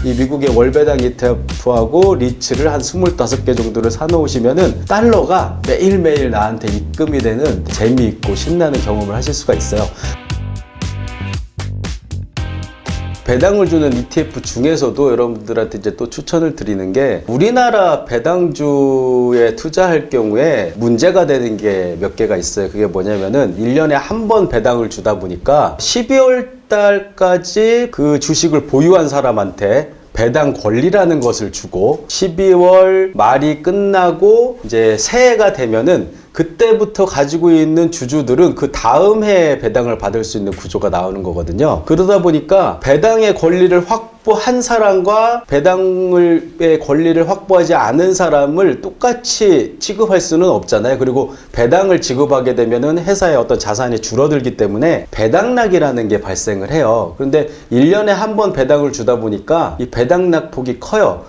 이 미국의 월배당 ETF하고 리츠를 한 25개 정도를 사놓으시면은 달러가 매일매일 나한테 입금이 되는 재미있고 신나는 경험을 하실 수가 있어요. 배당을 주는 ETF 중에서도 여러분들한테 이제 또 추천을 드리는 게, 우리나라 배당주에 투자할 경우에 문제가 되는 게 몇 개가 있어요. 그게 뭐냐면은 1년에 한 번 배당을 주다 보니까 12월 달까지 그 주식을 보유한 사람한테 배당 권리라는 것을 주고, 12월 말이 끝나고 이제 새해가 되면은 그때부터 가지고 있는 주주들은 그 다음 해에 배당을 받을 수 있는 구조가 나오는 거거든요. 그러다 보니까 배당의 권리를 확보한 사람과 배당의 권리를 확보하지 않은 사람을 똑같이 취급할 수는 없잖아요. 그리고 배당을 지급하게 되면은 회사의 어떤 자산이 줄어들기 때문에 배당락이라는 게 발생을 해요. 그런데 1년에 한 번 배당을 주다 보니까 이 배당락 폭이 커요.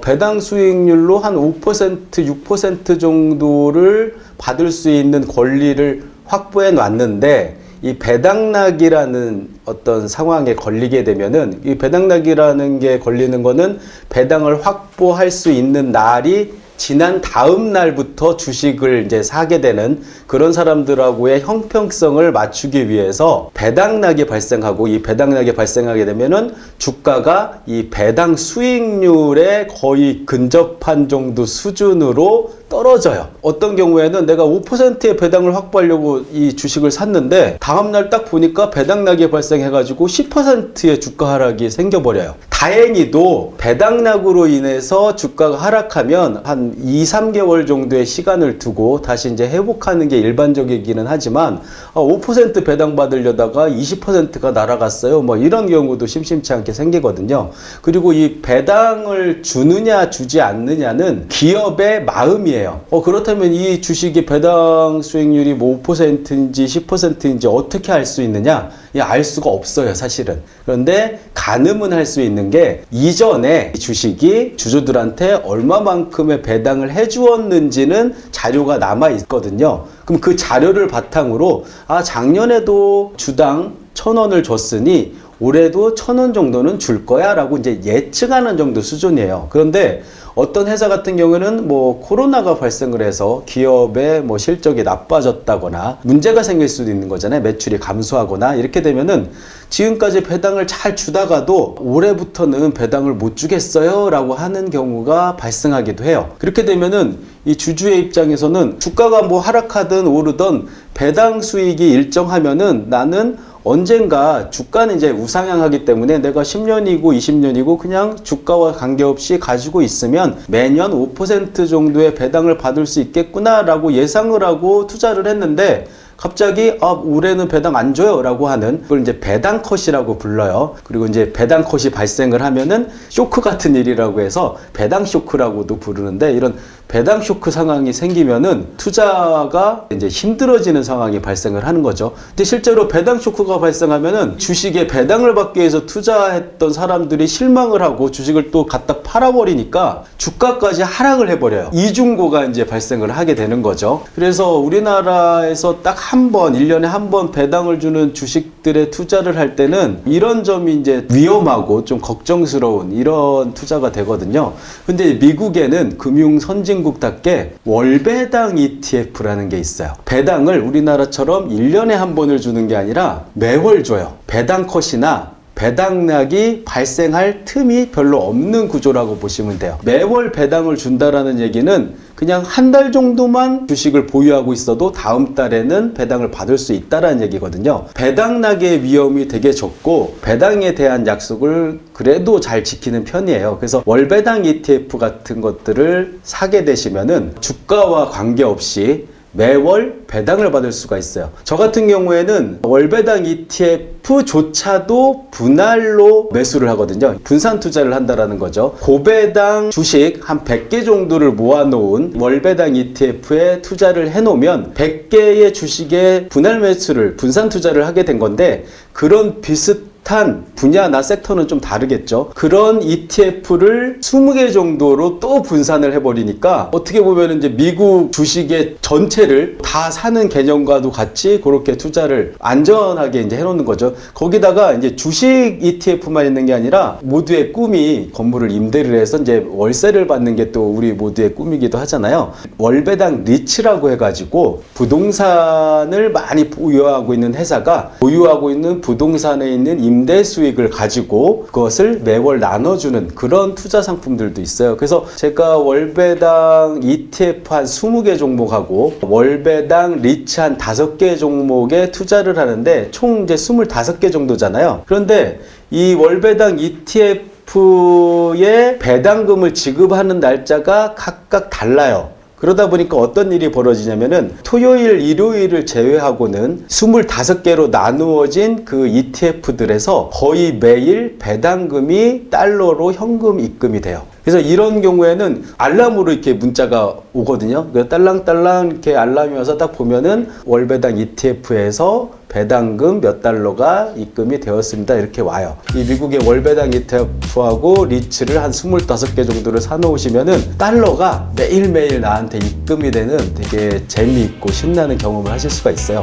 배당 수익률로 한 5%, 6% 정도를 받을 수 있는 권리를 확보해 놨는데, 이 배당락이라는 어떤 상황에 걸리게 되면은, 이 배당락이라는 게 걸리는 거는 배당을 확보할 수 있는 날이 지난 다음 날부터 주식을 이제 사게 되는 그런 사람들하고의 형평성을 맞추기 위해서 배당락이 발생하고, 이 배당락이 발생하게 되면은 주가가 이 배당 수익률에 거의 근접한 정도 수준으로 떨어져요. 어떤 경우에는 내가 5%의 배당을 확보하려고 이 주식을 샀는데 다음날 딱 보니까 배당락이 발생해가지고 10%의 주가 하락이 생겨버려요. 다행히도 배당락으로 인해서 주가가 하락하면 한 2, 3개월 정도의 시간을 두고 다시 이제 회복하는 게 일반적이기는 하지만, 5% 배당 받으려다가 20%가 날아갔어요. 뭐 이런 경우도 심심치 않게 생기거든요. 그리고 이 배당을 주느냐 주지 않느냐는 기업의 마음이에요. 그렇다면 이 주식의 배당 수익률이 뭐 5%인지 10%인지 어떻게 알 수 있느냐? 알 수가 없어요, 사실은. 그런데 가늠은 할 수 있는 게, 이전에 주식이 주주들한테 얼마만큼의 배당을 해주었는지는 자료가 남아 있거든요. 그럼 그 자료를 바탕으로 작년에도 주당 1,000원을 줬으니 올해도 1,000원 정도는 줄 거야 라고 이제 예측하는 정도 수준이에요. 그런데 어떤 회사 같은 경우는 뭐 코로나가 발생을 해서 기업의 뭐 실적이 나빠졌다거나 문제가 생길 수도 있는 거잖아요. 매출이 감소하거나 이렇게 되면은 지금까지 배당을 잘 주다가도 올해부터는 배당을 못 주겠어요 라고 하는 경우가 발생하기도 해요. 그렇게 되면은 이 주주의 입장에서는 주가가 뭐 하락하든 오르든 배당 수익이 일정하면은 나는 언젠가 주가는 이제 우상향하기 때문에 내가 10년이고 20년이고 그냥 주가와 관계없이 가지고 있으면 매년 5% 정도의 배당을 받을 수 있겠구나 라고 예상을 하고 투자를 했는데, 갑자기 올해는 배당 안 줘요 라고 하는, 그걸 이제 배당컷이라고 불러요. 그리고 이제 배당컷이 발생을 하면은 쇼크 같은 일이라고 해서 배당 쇼크라고도 부르는데, 이런 배당 쇼크 상황이 생기면은 투자가 이제 힘들어지는 상황이 발생을 하는 거죠. 근데 실제로 배당 쇼크가 발생하면은 주식에 배당을 받기 위해서 투자했던 사람들이 실망을 하고 주식을 또 갖다 팔아버리니까 주가까지 하락을 해버려요. 이중고가 이제 발생을 하게 되는 거죠. 그래서 우리나라에서 딱 한 번, 1년에 한 번 배당을 주는 주식들에 투자를 할 때는 이런 점이 이제 위험하고 좀 걱정스러운 이런 투자가 되거든요. 근데 미국에는 금융 선진국답게 월배당 ETF라는 게 있어요. 배당을 우리나라처럼 1년에 한 번을 주는 게 아니라 매월 줘요. 배당컷이나 배당락이 발생할 틈이 별로 없는 구조라고 보시면 돼요. 매월 배당을 준다라는 얘기는 그냥 한 달 정도만 주식을 보유하고 있어도 다음 달에는 배당을 받을 수 있다라는 얘기거든요. 배당락의 위험이 되게 적고 배당에 대한 약속을 그래도 잘 지키는 편이에요. 그래서 월배당 ETF 같은 것들을 사게 되시면은 주가와 관계없이 매월 배당을 받을 수가 있어요. 저 같은 경우에는 월배당 ETF조차도 분할로 매수를 하거든요. 분산 투자를 한다라는 거죠. 고배당 주식 한 100개 정도를 모아놓은 월배당 ETF에 투자를 해놓으면 100개의 주식에 분할 매수를, 분산 투자를 하게 된 건데, 그런 비슷한 비슷한 분야나 섹터는 좀 다르겠죠. 그런 ETF를 20개 정도로 또 분산을 해버리니까 어떻게 보면 이제 미국 주식의 전체를 다 사는 개념과도 같이 그렇게 투자를 안전하게 이제 해놓는 거죠. 거기다가 이제 주식 ETF만 있는 게 아니라 모두의 꿈이 건물을 임대를 해서 이제 월세를 받는 게 또 우리 모두의 꿈이기도 하잖아요. 월배당 리츠라고 해가지고 부동산을 많이 보유하고 있는 회사가 보유하고 있는 부동산에 있는 임대 수익을 가지고 그것을 매월 나눠주는 그런 투자 상품들도 있어요. 그래서 제가 월배당 ETF 한 20개 종목하고 월배당 리츠 한 5개 종목에 투자를 하는데 총 이제 25개 정도잖아요. 그런데 이 월배당 ETF의 배당금을 지급하는 날짜가 각각 달라요. 그러다 보니까 어떤 일이 벌어지냐면은 토요일, 일요일을 제외하고는 25개로 나누어진 그 ETF들에서 거의 매일 배당금이 달러로 현금 입금이 돼요. 그래서 이런 경우에는 알람으로 이렇게 문자가 오거든요. 딸랑딸랑 이렇게 알람이 와서 딱 보면은 월배당 ETF에서 배당금 몇 달러가 입금이 되었습니다. 이렇게 와요. 이 미국의 월배당 ETF하고 리츠를 한 25개 정도를 사놓으시면은 달러가 매일매일 나한테 입금이 되는 되게 재미있고 신나는 경험을 하실 수가 있어요.